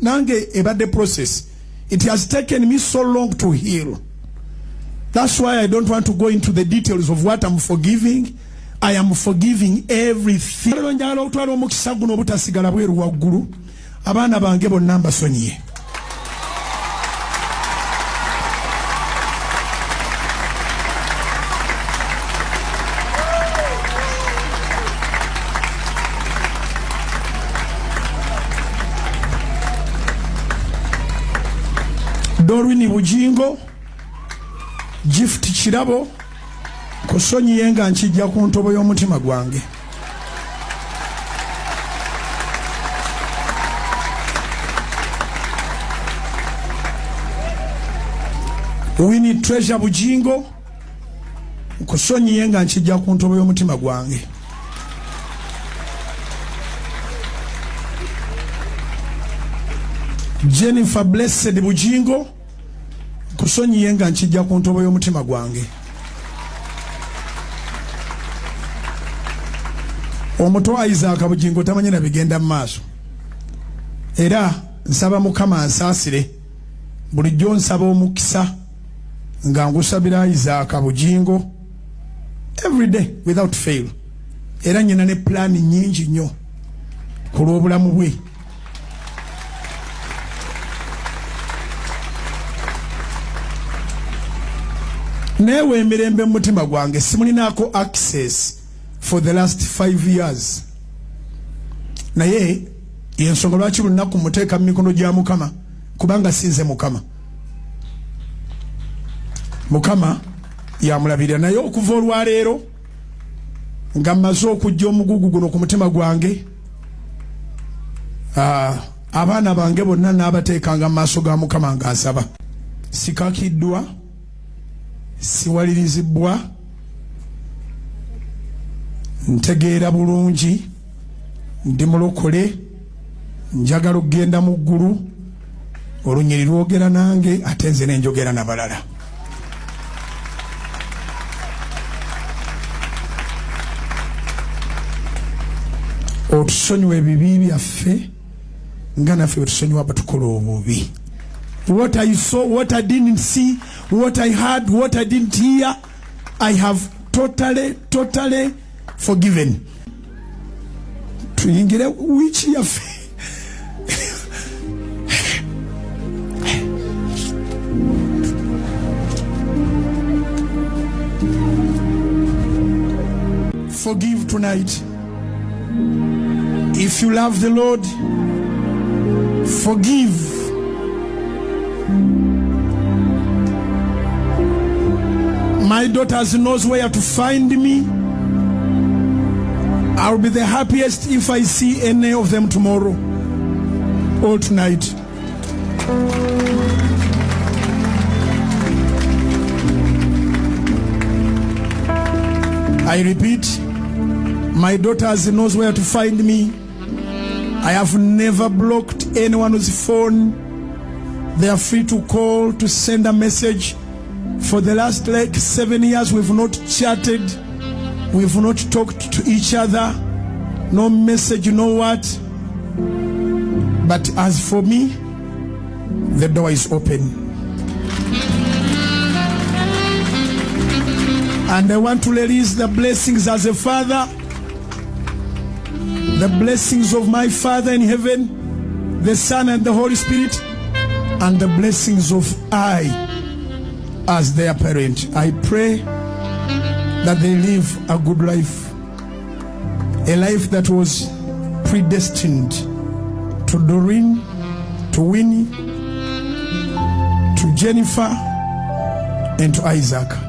Nange about the process. It has taken me so long to heal. That's why I don't want to go into the details of what I'm forgiving. I am forgiving everything. Abaana bange bonna mbasonyiye. Dorwini Bugingo, Gift Kirabo, kusonyiye nga nkijja ku ntobo y'omutima gwange. Winnie Treasure Bugingo, kusonyiye nga nkijja ku ntobo y'omutima gwange. Jennifer Blessed Bugingo, kusonyiye nga nkijja ku ntobo y'omutima gwange. Omuto Isaac Bugingo tamanyi na bigenda mu maaso. Era nsaba Mukama ansaasire. Bulijjo nsaba omukisa nga ngusabira Isaac Bugingo every day without fail. Era nyina ne plan nyingi nnyo ku lw'obulamu bwe. Newe emirembe mu mutima gwange simulinako access for the last 5 years. Naye yensonga lwaki buli lunaku muteeka mu mikono gya Mukama kubanga sinze Mukama. Mukama yamulabirira naye okuva olwaleero nga mmaze okujja omugugu guno ku mutima gwange, abaana bange bonna n'abateekanga mu maaso ga Mukama ng'asaba. Sikakiddwa, siwalirizibwa, ntegeera bulungi, ndi mulokole, njagala okugenda mu ggulu, olunyiri lwogera nange ate nze ne njogera n'abalala. Otusonyiwa ebibi byaffe nga naffe otusonyiwa abatukola obubi. What I saw, what I didn't see, what I heard, what I didn't hear, I have totally forgiven. Tuyingire wiki yaffe. Forgive tonight. If you love the Lord, forgive. My daughters knows where to find me. I'll be the happiest if I see any of them tomorrow or tonight. I repeat, my daughters knows where to find me. I have never blocked anyone's phone. They are free to call, to send a message. For the last 7 years, we've not chatted. We've not talked to each other. No message, no what. But as for me, the door is open. And I want to release the blessings as a father. The blessings of my Father in heaven, the Son and the Holy Spirit, and the blessings of I as their parent. I pray that they live a good life, a life that was predestined to Doreen, to Winnie, to Jennifer, and to Isaac.